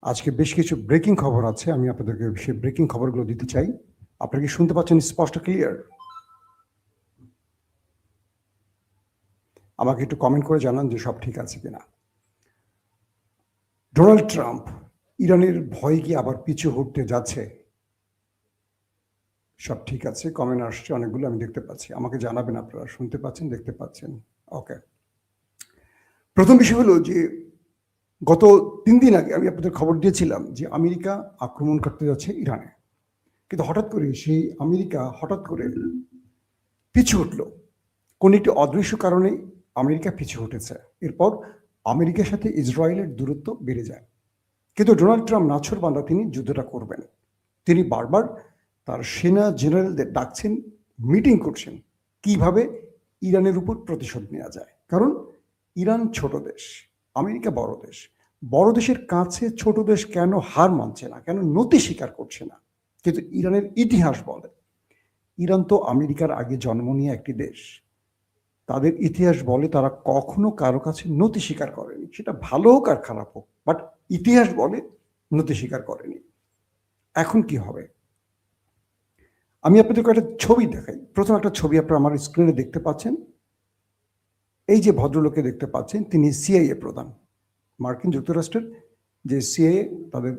আজকে বেশ কিছু ব্রেকিং খবর আছে। আমি আপনাদেরকে সেই ব্রেকিং খবরগুলো দিতে চাই। আপনারা কি শুনতে পাচ্ছেন স্পষ্ট ক্লিয়ার? আমাকে একটু কমেন্ট করে জানান যে সব ঠিক আছে কিনা। ডোনাল্ড ট্রাম্প ইরানের ভয় কি আবার পিছু হটতে যাচ্ছে? সব ঠিক আছে, কমেন্ট আসছে অনেকগুলো, আমি দেখতে পাচ্ছি। আমাকে জানাবেন আপনারা শুনতে পাচ্ছেন, দেখতে পাচ্ছেন। ওকে, প্রথম বিষয় হলো যে গত 3 দিন আগে আমি আপনাদের খবর দিয়েছিলাম যে আমেরিকা আক্রমণ করতে যাচ্ছে ইরানে, কিন্তু হঠাৎ করে সেই আমেরিকা হঠাৎ করে পিছু হটলো। কোন একটি অদৃশ্য কারণে আমেরিকা পিছু হটেছে। এরপর আমেরিকার সাথে ইসরায়েলের দূরত্ব বেড়ে যায়। কিন্তু ডোনাল্ড ট্রাম্প নাছোড়বান্দা, তিনি যুদ্ধটা করবেন। তিনি বারবার তার সেনা জেনারেলদের ডাকছেন, মিটিং করছেন কিভাবে ইরানের উপর প্রতিশোধ নেওয়া যায়। কারণ ইরান ছোট দেশ, আমেরিকা বড় দেশ। বড় দেশের কাছে ছোট দেশ কেন হার মানছে না, কেন নতি স্বীকার করছে না? কিন্তু ইরানের ইতিহাস বলে ইরান তো আমেরিকার আগে জন্ম নিয়ে একটি দেশ। তাদের ইতিহাস বলে তারা কখনো কারো কাছে নতি স্বীকার করেনি, সেটা ভালো হোক আর খারাপ হোক, বাট ইতিহাস বলে নতি স্বীকার করেনি। এখন কি হবে? আমি আপনাদেরকে একটা ছবি দেখাই। প্রথম একটা ছবি আপনারা আমার স্ক্রিনে দেখতে পাচ্ছেন। এই যে ভদ্রলোকে দেখতে পাচ্ছেন, তিনি সিআইএ প্রধান, মার্কিন যুক্তরাষ্ট্রের যে সিআইএ তাদের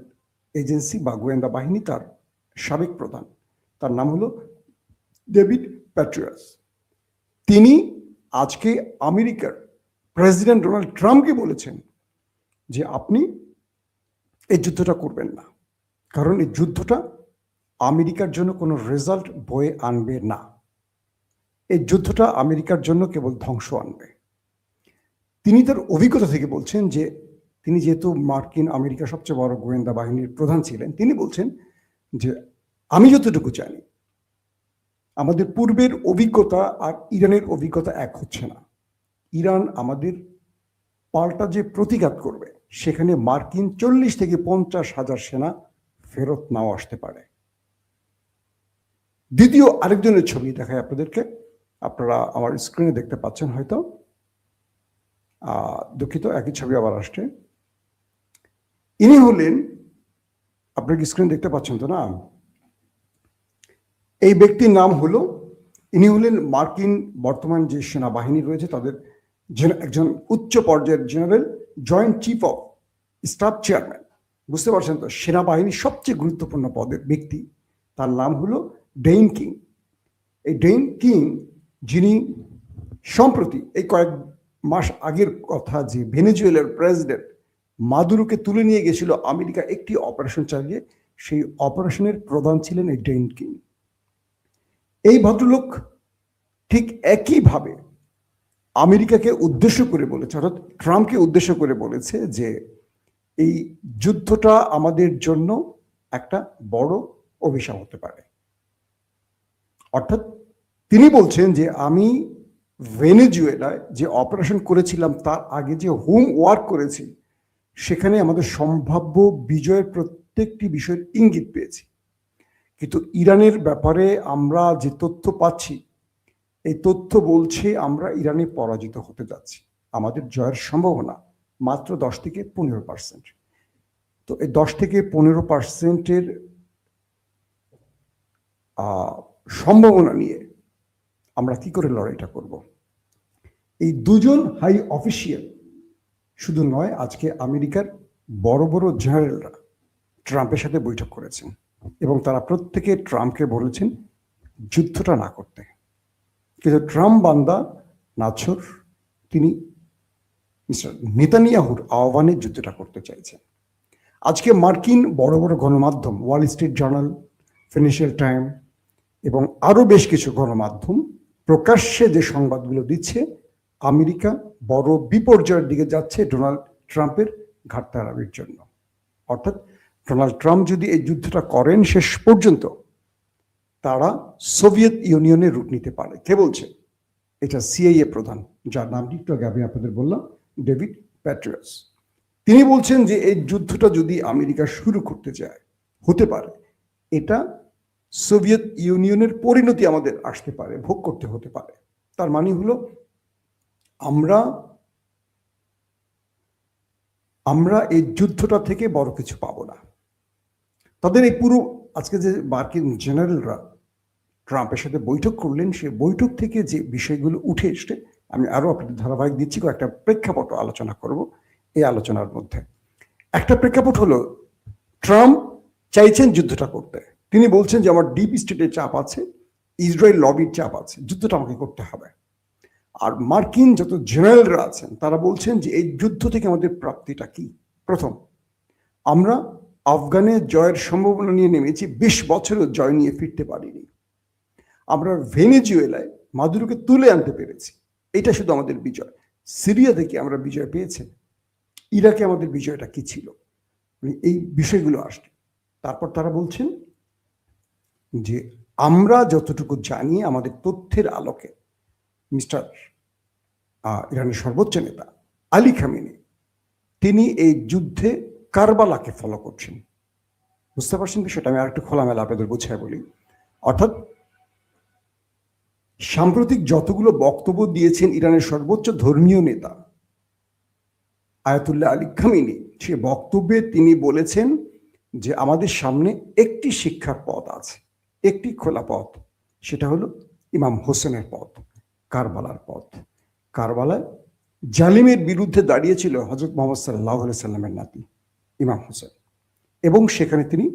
এজেন্সি বা গোয়েন্দা বাহিনী, তার সাবেক প্রধান। তার নাম হলো ডেভিড প্যাট্রিয়াস। তিনি আজকে আমেরিকার প্রেসিডেন্ট ডোনাল্ড ট্রাম্পকে বলেছেন যে আপনি এই যুদ্ধটা করবেন না, কারণ এই যুদ্ধটা আমেরিকার জন্য কোনো রেজাল্ট বয়ে আনবে না। এই যুদ্ধটা আমেরিকার জন্য কেবল ধ্বংস আনবে। তিনি তার অভিজ্ঞতা থেকে বলছেন যে তিনি যেহেতু আমেরিকার সবচেয়ে বড় গোয়েন্দা বাহিনীর প্রধান ছিলেন, তিনি বলছেন যে আমি যতটুকু জানি আমাদের পূর্বের অভিজ্ঞতা আর ইরানের অভিজ্ঞতা এক হচ্ছে না। ইরান আমাদের পাল্টা যে প্রতিঘাত করবে, সেখানে মার্কিন 40 থেকে 50,000 সেনা ফেরত নাও আসতে পারে। দ্বিতীয় আরেকজনের ছবি দেখায় আপনাদেরকে, আপনারা আমার স্ক্রিনে দেখতে পাচ্ছেন হয়তো। দুঃখিত, একই ছবি আবার আসছে। ইনি হলেন, আপনার স্ক্রিন দেখতে পাচ্ছেন তো না? এই ব্যক্তির নাম হলো, ইনি হলেন মার্কিন বর্তমান যে সেনাবাহিনী রয়েছে তাদের একজন উচ্চ পর্যায়ের general, joint chief of staff chairman. বুঝতে পারছেন তো, সেনাবাহিনীর সবচেয়ে গুরুত্বপূর্ণ পদের ব্যক্তি। তার নাম হলো ডেইন কিং। এই ডেইন কিং, যিনি সম্প্রতি এই কয়েক মাস আগের কথা, যে ভেনেজুয়েলার প্রেসিডেন্ট মাদুরোকে তুলে নিয়ে গেছিল আমেরিকা একটি অপারেশন চালিয়ে, সেই অপারেশনের প্রধান ছিলেন এই ডেইন কিং। এই ভদ্রলোক ঠিক একইভাবে আমেরিকাকে উদ্দেশ্য করে বলেছে, অর্থাৎ ট্রাম্পকে উদ্দেশ্য করে বলেছে যে এই যুদ্ধটা আমাদের জন্য একটা বড় অভিশাপ হতে পারে। অর্থাৎ তিনি বলছেন যে আমি ভেনেজুয়েলায় যে অপারেশন করেছিলাম তার আগে যে হোম ওয়ার্ক করেছি, সেখানে আমাদের সম্ভাব্য বিজয়ের প্রত্যেকটি বিষয়ের ইঙ্গিত পেয়েছি। কিন্তু ইরানের ব্যাপারে আমরা যে তথ্য পাচ্ছি, এই তথ্য বলছে আমরা ইরানে পরাজিত হতে যাচ্ছি। আমাদের জয়ের সম্ভাবনা মাত্র 10 থেকে 15%। তো এই 10 থেকে 15%-এর সম্ভাবনা নিয়ে আমরা কি করে লড়াইটা করব? এই দুজন হাই অফিসিয়াল শুধু নয়, আজকে আমেরিকার বড় বড় জেনারেলরা ট্রাম্পের সাথে বৈঠক করেছেন এবং তারা প্রত্যেকে ট্রাম্পকে বলেছেন যুদ্ধটা না করতে। কিন্তু ট্রাম্প বান্দা নাছোর, তিনি মিস্টার নেতানিয়াহুর আহ্বানে যুদ্ধটা করতে চাইছেন। আজকে মার্কিন বড় বড় গণমাধ্যম, Wall Street journal, financial time এবং আরো বেশ কিছু গণমাধ্যম প্রকাশ্যে যে সংবাদগুলো দিচ্ছে, আমেরিকা বড় বিপর্যয়ের দিকে যাচ্ছে ডোনাল্ড ট্রাম্পের ঘাটতাড়ামির জন্য। অর্থাৎ ডোনাল্ড ট্রাম্প যদি এই যুদ্ধটা করেন, শেষ পর্যন্ত তারা সোভিয়েত ইউনিয়নের রূপ নিতে পারে। কে বলছে? এটা সিআইএ প্রধান, যার নামটি একটু আগে আমি আপনাদের বললাম, ডেভিড প্যাট্রিয়াস। তিনি বলছেন যে এই যুদ্ধটা যদি আমেরিকা শুরু করতে চায়, হতে পারে এটা সোভিয়েত ইউনিয়নের পরিণতি আমাদের আসতে পারে, ভোগ করতে হতে পারে। তার মানে হলো আমরা এই যুদ্ধটা থেকে বড় কিছু পাবো না। তাদের এই পুরো আজকে যে মার্কিন জেনারেলরা ট্রাম্পের সাথে বৈঠক করলেন, সে বৈঠক থেকে যে বিষয়গুলো উঠে এসছে, আমি আরো আপনাদের ধারাবাহিক দিচ্ছি, কয়েকটা প্রেক্ষাপট আলোচনা করব এই আলোচনার মধ্যে। একটা প্রেক্ষাপট হলো, ট্রাম্প চাইছেন যুদ্ধটা করতে। তিনি বলছেন যে আমার ডিপ স্টেটের চাপ আছে, ইসরায়েল লবির চাপ আছে, যুদ্ধটা আমাকে করতে হবে। আর মার্কিন যত জেনারেলরা আছেন তারা বলছেন যে এই যুদ্ধ থেকে আমাদের প্রাপ্তিটা কি। প্রথম, আমরা আফগানে জয়ের সম্ভাবনা নিয়ে নেমেছি, 20 বছরেও জয় নিয়ে ফিরতে পারিনি। আমরা ভেনেজুয়েলায় মাদুরোকে তুলে আনতে পেরেছি, এটা শুধু আমাদের বিজয়। সিরিয়া থেকে আমরা বিজয় পেয়েছি, ইরাকে আমাদের বিজয়টা কি ছিল, এই বিষয়গুলো আসছে। তারপর তারা বলছেন যে আমরা যতটুকু জানি আমাদের তথ্যের আলোকে মিস্টার ইরানের সর্বোচ্চ নেতা আলী খামেনি তিনি এই যুদ্ধে কারবালাকে ফলো করছেন। বুঝতে পারছেন বিষয়টা? আমি আরেকটু খোলামেলা আপনাদের বুঝায় বলি। অর্থাৎ সাম্প্রতিক যতগুলো বক্তব্য দিয়েছেন ইরানের সর্বোচ্চ ধর্মীয় নেতা আয়াতুল্লাহ আলী খামেনি, সে বক্তব্যে তিনি বলেছেন যে আমাদের সামনে একটি শিক্ষার পথ আছে, একটি খোলা পথ, সেটা হলো ইমাম হোসেনের পথ, কারবালার পথ। কারবালায় জালিমের বিরুদ্ধে দাঁড়িয়েছিল হযরত মুহাম্মদ সাল্লাল্লাহু আলাইহি সাল্লামের নাতি ইমাম হোসেন, এবং সেখানে তিনি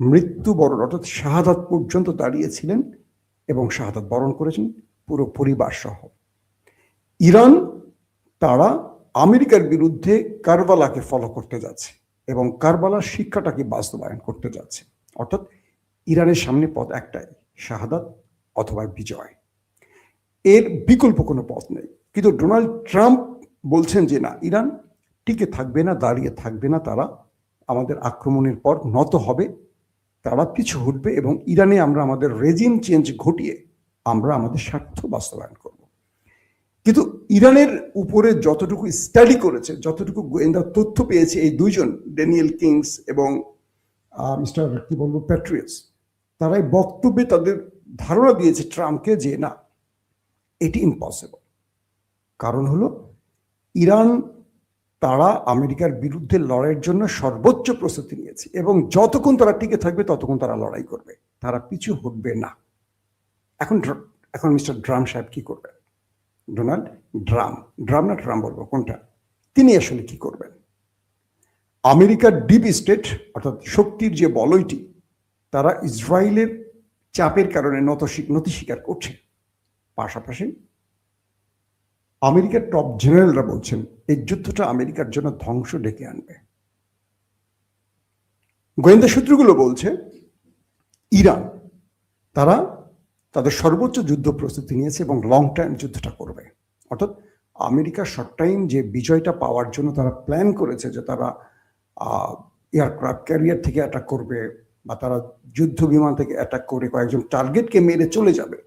মৃত্যুবরণ অর্থাৎ শাহাদাত পর্যন্ত দাঁড়িয়েছিলেন এবং শাহাদাত বরণ করেছেন পুরো পরিবার সহ। ইরান তারা আমেরিকার বিরুদ্ধে কারবালাকে ফলো করতে যাচ্ছে এবং কারবালার শিক্ষাটাকে বাস্তবায়ন করতে যাচ্ছে। অর্থাৎ ইরানের সামনে পথ একটাই, শাহাদাত অথবা বিজয়, এর বিকল্প কোনো পথ নেই। কিন্তু ডোনাল্ড ট্রাম্প বলছেন যে না, ইরান টিকে থাকবে না, দাঁড়িয়ে থাকবে না, তারা আমাদের আক্রমণের পর নত হবে, তারা পিছু হটবে এবং ইরানে আমরা আমাদের রেজিম চেঞ্জ ঘটিয়ে আমরা আমাদের স্বার্থ বাস্তবায়ন করব। কিন্তু ইরানের উপরে যতটুকু স্টাডি করেছে, যতটুকু গোয়েন্দা তথ্য পেয়েছে এই দুইজন, ড্যানিয়েল কিংস এবং মিস্টার কি বলবো প্যাট্রিয়াস, তারাই বক্তব্যে তাদের ধারণা দিয়েছে ট্রাম্পকে যে না, এটি ইম্পসিবল। কারণ হলো ইরান তারা আমেরিকার বিরুদ্ধে লড়াইয়ের জন্য সর্বোচ্চ প্রস্তুতি নিয়েছে এবং যতক্ষণ তারা টিকে থাকবে ততক্ষণ তারা লড়াই করবে, তারা পিছু হটবে না। এখন মিস্টার ড্রাম সাহেব কি করবেন? ডোনাল্ড ড্রাম না ট্রাম্প বলবো কোনটা, তিনি আসলে কি করবেন? আমেরিকার ডিপ স্টেট অর্থাৎ শক্তির যে বলয়টি, তারা ইসরায়েলের চাপের কারণে নতি স্বীকার করছে। পাশাপাশি আমেরিকার টপ জেনারেলরা বলছেন এই যুদ্ধটা আমেরিকার জন্য ধ্বংস ডেকে আনবে। গোয়েন্দা সূত্রগুলো বলছে ইরান তারা তাদের সর্বোচ্চ যুদ্ধ প্রস্তুতি নিয়েছে এবং লং টাইম যুদ্ধটা করবে। অর্থাৎ আমেরিকা শর্ট টাইম যে বিজয়টা পাওয়ার জন্য তারা প্ল্যান করেছে যে তারা এয়ারক্রাফট ক্যারিয়ার থেকে অ্যাটাক করবে বা তারা যুদ্ধ বিমান থেকে অ্যাটাক করে কয়েকজন টার্গেটকে মেরে চলে যাবে,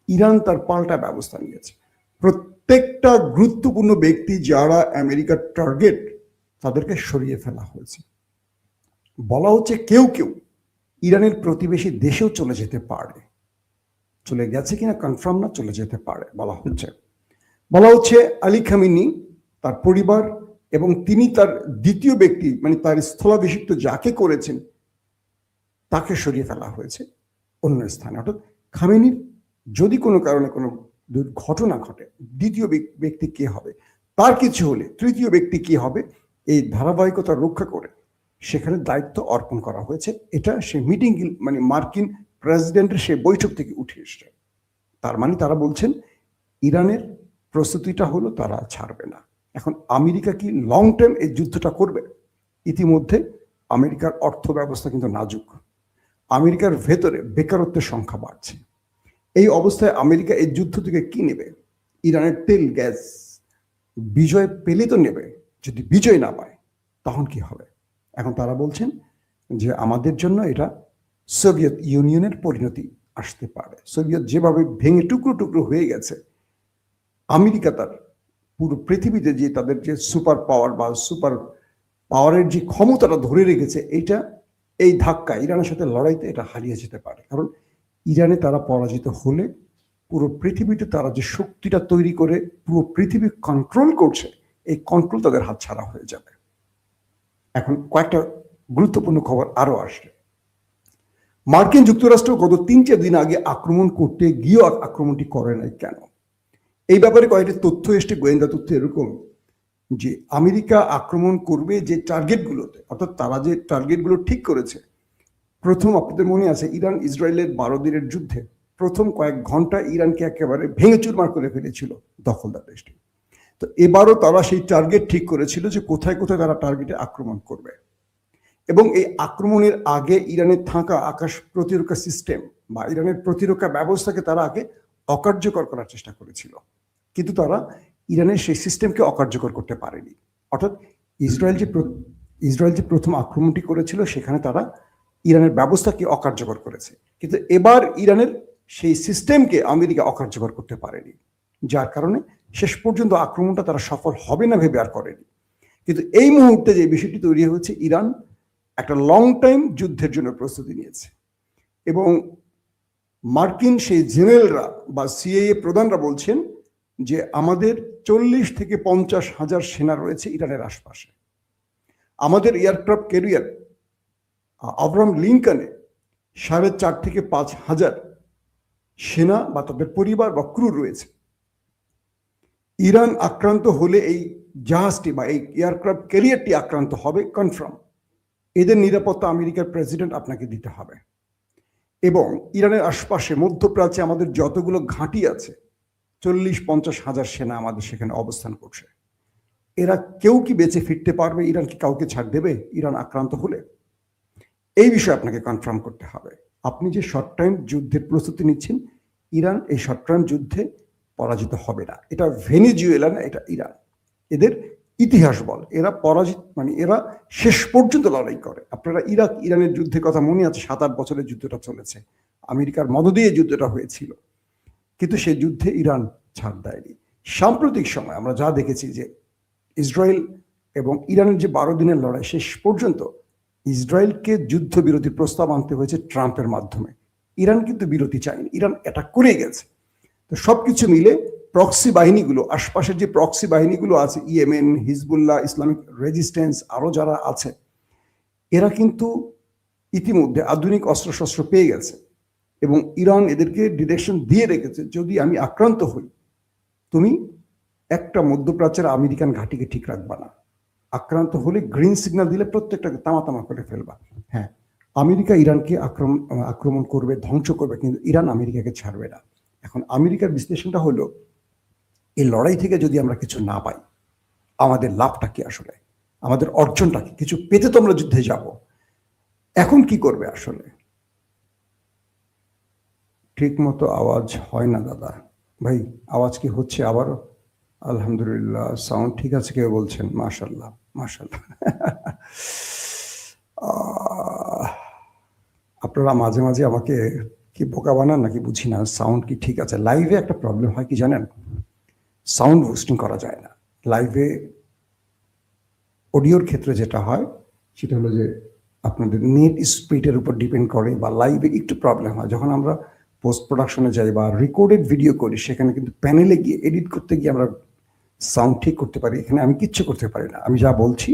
ইরান তার পাল্টা ব্যবস্থা নিয়েছে। প্রত্যেকটা গুরুত্বপূর্ণ ব্যক্তি যারা আমেরিকার টার্গেট, তাদেরকে সরিয়ে ফেলা হয়েছে। বলা হচ্ছে কেউ কেউ ইরানের প্রতিবেশী দেশেও চলে যেতে পারে, চলে গেছে কিনা কনফার্ম না, চলে যেতে পারে বলা হচ্ছে আলী খামেনি, তার পরিবার এবং তিনি তার দ্বিতীয় ব্যক্তি মানে তার স্থলাভিষিক্ত যাকে করেছেন তাকে সরিয়ে ফেলা হয়েছে অন্য স্থানে। অর্থাৎ খামেনির যদি কোনো কারণে কোনো ঘটনা ঘটে, দ্বিতীয় ব্যক্তি কে হবে, তার কিছু হলে তৃতীয় ব্যক্তি কি হবে, এই ধারাবাহিকতা রক্ষা করে সেখানে দায়িত্ব অর্পণ করা হয়েছে। এটা সে মিটিং মানে মার্কিন প্রেসিডেন্টের সে বৈঠক থেকে উঠে এসছে। তার মানে তারা বলছেন ইরানের প্রস্তুতিটা হলো তারা ছাড়বে না। এখন আমেরিকা কি লং টার্ম এই যুদ্ধটা করবে? ইতিমধ্যে আমেরিকার অর্থ ব্যবস্থা কিন্তু নাজুক, আমেরিকার ভেতরে বেকারত্বের সংখ্যা বাড়ছে। এই অবস্থায় আমেরিকা এই যুদ্ধ থেকে কি নেবে? ইরানের তেল গ্যাস বিজয় পেলে তো নেবে, যদি বিজয় না পায় তখন কি হবে? এখন তারা বলছেন যে আমাদের জন্য এটা সোভিয়েত ইউনিয়নের পরিণতি আসতে পারে। সোভিয়েত যেভাবে ভেঙে টুকরো টুকরো হয়ে গেছে, আমেরিকা তার পুরো পৃথিবীতে যে তাদের যে সুপার পাওয়ার বা সুপার পাওয়ারের যে ক্ষমতাটা ধরে রেখেছে, এইটা এই ধাক্কা ইরানের সাথে লড়াইতে এটা হারিয়ে যেতে পারে। কারণ ইরানে তারা পরাজিত হলে পুরো পৃথিবীতে তারা যে শক্তিটা তৈরি করে পুরো পৃথিবী কন্ট্রোল করছে, এই কন্ট্রোল তাদের হাতছাড়া হয়ে যাবে। এখন কয়েকটা গুরুত্বপূর্ণ খবর আরো আসছে। মার্কিন যুক্তরাষ্ট্র গত 3-4 দিন আগে আক্রমণ করতে গিয়েও আক্রমণটি করে নাই কেন? এই ব্যাপারে কয়েকটি তথ্য এসছে, গোয়েন্দা তথ্য এরকম যে আমেরিকা আক্রমণ করবে যে টার্গেটগুলোতে, অর্থাৎ তারা যে টার্গেটগুলো ঠিক করেছে। প্রথম আপনাদের মনে আছে ইরান ইসরায়েলের 12 দিনের যুদ্ধে প্রথম কয়েক ঘন্টা ইরানকে একেবারে ভেঙে চুরমার করে ফেলেছিল দখলদার দেশটি। তো এবারও তারা সেই টার্গেট ঠিক করেছিল যে কোথায় কোথায় তারা টার্গেটে আক্রমণ করবে, এবং এই আক্রমণের আগে ইরানের থাকা আকাশ প্রতিরক্ষা সিস্টেম বা ইরানের প্রতিরক্ষা ব্যবস্থাকে তারা আগে অকার্যকর করার চেষ্টা করেছিল, কিন্তু তারা ইরানের সেই সিস্টেমকে অকার্যকর করতে পারেনি। অর্থাৎ ইসরায়েল যে প্রথম আক্রমণটি করেছিল সেখানে তারা ইরানের ব্যবস্থাকে অকার্যকর করেছে, কিন্তু এবার ইরানের সেই সিস্টেমকে আমেরিকা অকার্যকর করতে পারেনি, যার কারণে শেষ পর্যন্ত আক্রমণটা তারা সফল হবে না ভেবে আর করেনি। কিন্তু এই মুহূর্তে যে বিষয়টি তৈরি হচ্ছে, ইরান একটা লং টাইম যুদ্ধের জন্য প্রস্তুতি নিয়েছে, এবং মার্কিন সেই জেনারেলরা বা সিআইএ প্রধানরা বলছেন যে আমাদের 40 থেকে 50 হাজার সেনা রয়েছে ইরানের আশপাশে। আমাদের এয়ারক্রাফট ক্যারিয়ার আব্রাহাম লিঙ্কনে 4.5 থেকে 5 হাজার সেনা বা তাদের পরিবার বা ক্রু রয়েছে। ইরান আক্রান্ত হলে এই জাহাজটি বা এই এয়ারক্রাফট ক্যারিয়ারটি আক্রান্ত হবে কনফার্ম। এদের নিরাপত্তা আমেরিকার প্রেসিডেন্ট আপনাকে দিতে হবে। এবং ইরানের আশপাশে মধ্যপ্রাচ্যে আমাদের যতগুলো ঘাঁটি আছে 40-50 হাজার সেনা আমাদের সেখানে অবস্থান করছে। এরা কেউ কি বেঁচে ফিরতে পারবে? ইরান কি কাউকে ছাড় দেবে ইরান আক্রান্ত হলে? এই বিষয়ে আপনাকে কনফার্ম করতে হবে। আপনি যে শর্ট টাইম যুদ্ধের প্রস্তুতি নিচ্ছেন, ইরান এই শর্ট টাইম যুদ্ধে পরাজিত হবে না। এটা ভেনেজুয়েলা না, এটা ইরান। এদের ইতিহাস বল এরা পরাজিত, মানে এরা শেষ পর্যন্ত লড়াই করে। আপনারা ইরাক ইরানের যুদ্ধের কথা মনে আছে, 7-8 বছরের যুদ্ধটা চলেছে, আমেরিকার মদদ দিয়ে যুদ্ধটা হয়েছিল, কিন্তু সেই যুদ্ধে ইরান ছাড় দেয়নি। সাম্প্রতিক সময় আমরা যা দেখেছি যে ইসরায়েল এবং ইরানের যে 12 দিনের লড়াই, শেষ পর্যন্ত ইসরায়েলকে যুদ্ধবিরতির প্রস্তাব আনতে হয়েছে ট্রাম্পের মাধ্যমে। ইরান কিন্তু বিরতি চায়নি, ইরান অ্যাটাক করে গেছে। তো সবকিছু মিলে প্রক্সি বাহিনীগুলো, আশপাশের যে প্রক্সি বাহিনীগুলো আছে, ইয়েমেন, হিজবুল্লাহ, ইসলামিক রেজিস্ট্যান্স, আরো যারা আছে, এরা কিন্তু ইতিমধ্যে আধুনিক অস্ত্রশস্ত্র পেয়ে গেছে, এবং ইরান এদেরকে ডিরেকশন দিয়ে রেখেছে, যদি আমি আক্রান্ত হই তুমি একটা মধ্যপ্রাচ্যের আমেরিকান ঘাঁটিকে ঠিক রাখবা না, আক্রান্ত হলে গ্রিন সিগন্যাল দিলে প্রত্যেকটাকে তামা তামা করে ফেলবা। হ্যাঁ, আমেরিকা ইরানকে আক্রমণ করবে, ধ্বংস করবে, কিন্তু ইরান আমেরিকাকে ছাড়বে না। এখন আমেরিকার বিশ্লেষণটা হলো, এই লড়াই থেকে যদি আমরা কিছু না পাই, আমাদের লাভটা কি আসলে, আমাদের অর্জনটা কি? কিছু পেতে তো আমরা যুদ্ধে যাব, এখন কি করবে আসলে? ঠিক মতো আওয়াজ হয় না দাদা ভাই, আওয়াজ কি হচ্ছে আবারও? আলহামদুলিল্লাহ, সাউন্ড ঠিক আছে কেউ বলছেন, মাশাল্লাহ মাশাল্লাহ। আপনারা মাঝে মাঝে আমাকে কি বোকা বানান নাকি বুঝি না, সাউন্ড কি ঠিক আছে? লাইভে একটা প্রবলেম হয় কি জানেন, সাউন্ড হোস্টিং করা যায় না লাইভে। অডিওর ক্ষেত্রে যেটা হয় সেটা হলো যে আপনাদের নেট স্পিডের উপর ডিপেন্ড করে, বা লাইভে একটু প্রবলেম হয়। যখন আমরা পোস্ট প্রোডাকশনে যাই বা রেকর্ডেড ভিডিও করি, সেখানে কিন্তু প্যানেলে গিয়ে এডিট করতে গিয়ে আমরা সাউন্ড ঠিক করতে পারি। এখানে আমি কিচ্ছু করতে পারি না, আমি যা বলছি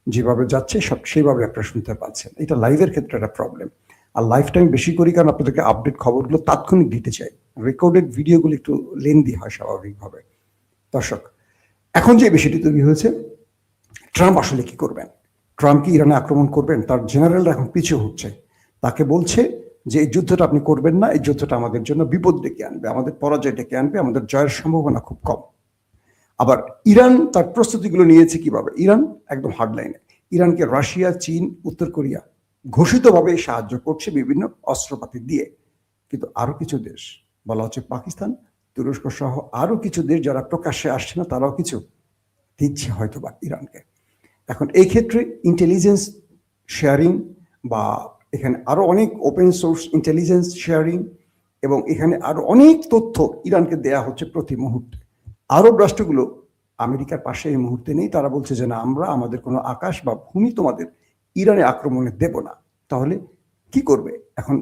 যেভাবে যাচ্ছে সব সেইভাবে আপনারা শুনতে পাচ্ছেন। এটা লাইভের ক্ষেত্রে একটা প্রবলেম। আর লাইফ টাইম বেশি করি কারণ আপনাদেরকে আপডেট খবরগুলো তাৎক্ষণিক দিতে চাই। রেকর্ডেড ভিডিওগুলো একটু লেন্দি হয় স্বাভাবিকভাবে। দর্শক, এখন যে বিষয়টি তৈরি হয়েছে, ট্রাম্প আসলে কি করবেন? ট্রাম্প কি ইরানে আক্রমণ করবেন? তার জেনারেলরা এখন পিছু হচ্ছে, তাকে বলছে যে এই যুদ্ধটা আপনি করবেন না, এই যুদ্ধটা আমাদের জন্য বিপদ ডেকে আনবে, আমাদের পরাজয় ডেকে আনবে, আমাদের জয়ের সম্ভাবনা খুব কম। আবার ইরান তার প্রস্তুতিগুলো নিয়েছে কিভাবে? ইরান একদম হার্ডলাইনে, ইরানকে রাশিয়া, চীন, উত্তর কোরিয়া ঘোষিতভাবে সাহায্য করছে বিভিন্ন অস্ত্রপাতি দিয়ে, কিন্তু আরো কিছু দেশ, বলা হচ্ছে পাকিস্তান, তুরস্ক সহ আরো কিছু দেশ যারা প্রকাশ্যে আসছে না, তারাও কিছু দিচ্ছে হয়তোবা ইরানকে। এখন এই ক্ষেত্রে ইন্টেলিজেন্স শেয়ারিং, বা এখানে আরো অনেক ওপেন সোর্স ইন্টেলিজেন্স শেয়ারিং, এবং এখানে আরো অনেক তথ্য ইরানকে দেয়া হচ্ছে প্রতি মুহূর্তে। আরব রাষ্ট্রগুলো আমেরিকার পাশে এই মুহূর্তে নেই, তারা বলছে যে না, আমরা আমাদের কোনো আকাশ বা ভূমি তোমাদের ইরানে আক্রমণে দেব না। তাহলে কি করবে? এখন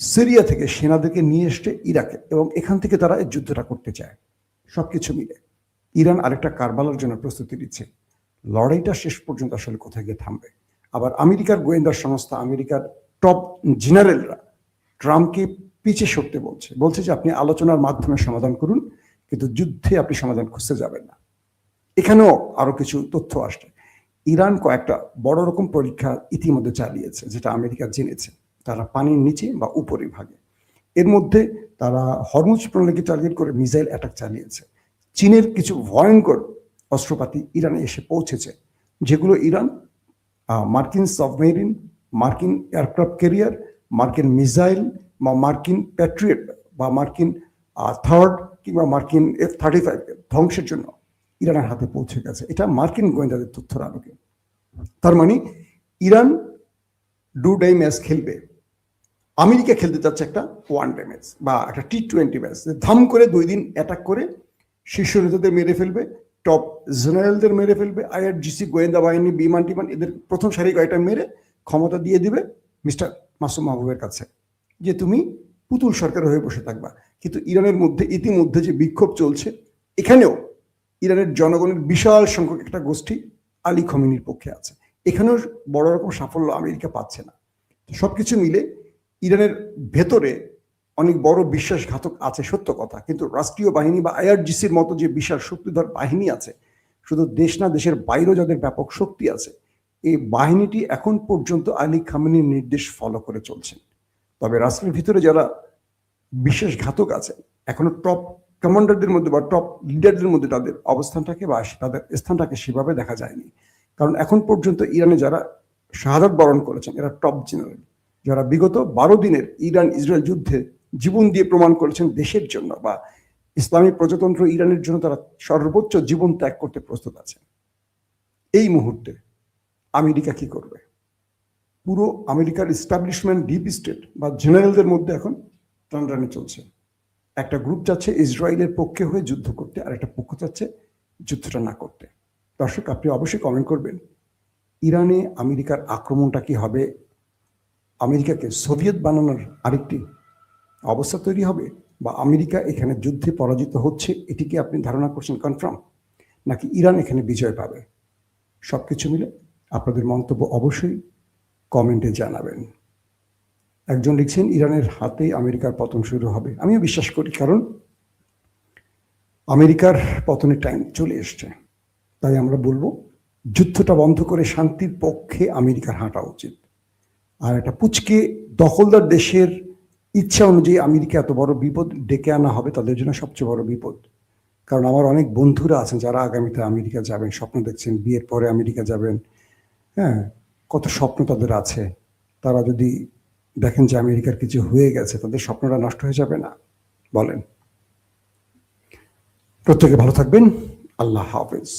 সিরিয়া থেকে সেনাদেরকে নিয়ে এসছে ইরাকে, এবং এখান থেকে তারা এই যুদ্ধটা করতে চায়। সবকিছু মিলে ইরান আরেকটা কারবালার জন্য প্রস্তুতি নিচ্ছে। লড়াইটা শেষ পর্যন্ত আসলে কোথায় গিয়ে থামবে। আবার আমেরিকার গোয়েন্দা সংস্থা, আমেরিকার টপ জেনারেলরা ট্রাম্পকে পিছে সরতে বলছে যে আপনি আলোচনার মাধ্যমে সমাধান করুন, কিন্তু যুদ্ধে আপনি সমাধান খুঁজতে যাবেন না। এখানেও আরো কিছু তথ্য আসছে। ইরান কয়েকটা বড় রকম পরীক্ষা ইতিমধ্যে চালিয়েছে, যেটা আমেরিকা জেনেছে। তারা পানির নিচে বা উপরিভাগে, এর মধ্যে তারা হরমুজ প্রণালীকে টার্গেট করে মিসাইল অ্যাটাক চালিয়েছে। চীনের কিছু ভয়ঙ্কর অস্ত্রপাতি ইরানে এসে পৌঁছেছে, যেগুলো ইরান মার্কিন সাবমেরিন, মার্কিন এয়ারক্রাফট ক্যারিয়ার, মার্কিন মিসাইল বা মার্কিন প্যাট্রিয়ট বা মার্কিন থার্ড কিংবা মার্কিন F-35 ধ্বংসের জন্য ইরানের হাতে পৌঁছে গেছে। এটা মার্কিন গোয়েন্দাদের তথ্যের আলোকে। তার মানে ইরান ডু ডাই ম্যাচ খেলবে, আমেরিকা খেলতে চাচ্ছে একটা ওয়ান-ডে ম্যাচ বা একটা T20 ম্যাচ। ধাম করে 2 দিন অ্যাটাক করে শীর্ষ নেতাদের মেরে ফেলবে, টপ জেনারেলদের মেরে ফেলবে, IRGC গোয়েন্দা বাহিনী, বিমান টিমান এদের প্রথম সারি কয়েকটা মেরে ক্ষমতা দিয়ে দিবে মিস্টার মাসুম মাহবুবের কাছে, যে তুমি পুতুল সরকার হয়ে বসে থাকবা। কিন্তু ইরানের মধ্যে ইতিমধ্যে যে বিক্ষোভ চলছে, এখানেও ইরানের জনগণের বিশাল সংখ্যক একটা গোষ্ঠী আলী খমেনির পক্ষে আছে। এখানেও বড় রকম সাফল্য আমেরিকা পাচ্ছে না। সবকিছু মিলে ইরানের ভেতরে অনেক বড় বিশ্বাসঘাতক আছে, সত্য কথা, কিন্তু রাষ্ট্রীয় বাহিনী বা IRGCর মতো যে বিশাল শক্তিধর বাহিনী আছে, শুধু দেশ না দেশের বাইরেও যাদের ব্যাপক শক্তি আছে, এই বাহিনীটি এখন পর্যন্ত আলী খামেনির নির্দেশ ফলো করে চলছেন। তবে রাষ্ট্রের ভিতরে যারা বিশ্বাসঘাতক আছে, এখনো টপ কমান্ডারদের মধ্যে বা টপ লিডারদের মধ্যে তাদের অবস্থানটাকে বা তাদের স্থানটাকে সেভাবে দেখা যায়নি। কারণ এখন পর্যন্ত ইরানে যারা শাহাদাত বরণ করেছেন এরা টপ জেনারেল, যারা বিগত 12 দিনের ইরান ইসরায়েল যুদ্ধে জীবন দিয়ে প্রমাণ করেছেন দেশের জন্য বা ইসলামী প্রজাতন্ত্র ইরানের জন্য তারা সর্বোচ্চ জীবন ত্যাগ করতে প্রস্তুত আছে। এই মুহূর্তে আমেরিকা কি করবে? পুরো আমেরিকার ইস্টাবলিশমেন্ট, ডিপ স্টেট বা জেনারেলদের মধ্যে এখন টানাটানি চলছে। একটা গ্রুপ চাচ্ছে ইসরায়েলের পক্ষে হয়ে যুদ্ধ করতে, আর একটা পক্ষ চাচ্ছে যুদ্ধটা না করতে। দর্শক, আপনি অবশ্যই কমেন্ট করবেন, ইরানে আমেরিকার আক্রমণটা কি হবে আমেরিকাকে সোভিয়েত বানানোর আরেকটি অবস্থা তৈরি হবে, বা আমেরিকা এখানে যুদ্ধে পরাজিত হচ্ছে এটিকে আপনি ধারণা করছেন কনফার্ম, নাকি ইরান এখানে বিজয় পাবে? সবকিছু মিলে আপনাদের মন্তব্য অবশ্যই কমেন্টে জানাবেন। একজন লিখছেন ইরানের হাতে আমেরিকার পতন শুরু হবে। আমিও বিশ্বাস করি, কারণ আমেরিকার পতনের টাইম চলে এসছে। তাই আমরা বলবো যুদ্ধটা বন্ধ করে শান্তির পক্ষে আমেরিকার হাঁটা উচিত। আর একটা পুচকে দখলদার দেশের ইচ্ছা অনুযায়ী আমেরিকা এত বড় বিপদ ডেকে আনা হবে তাদের জন্য সবচেয়ে বড় বিপদ। কারণ আমার অনেক বন্ধুরা আছেন যারা আগামীতে আমেরিকা যাবেন, স্বপ্ন দেখছেন বিয়ের পরে আমেরিকা যাবেন। হ্যাঁ, কত স্বপ্ন তাদের আছে। তারা যদি দেখেন যে আমেরিকার কিছু হয়ে গেছে, তাদের স্বপ্নটা নষ্ট হয়ে যাবে না? বলেন। প্রত্যেকে ভালো থাকবেন। আল্লাহ হাফেজ।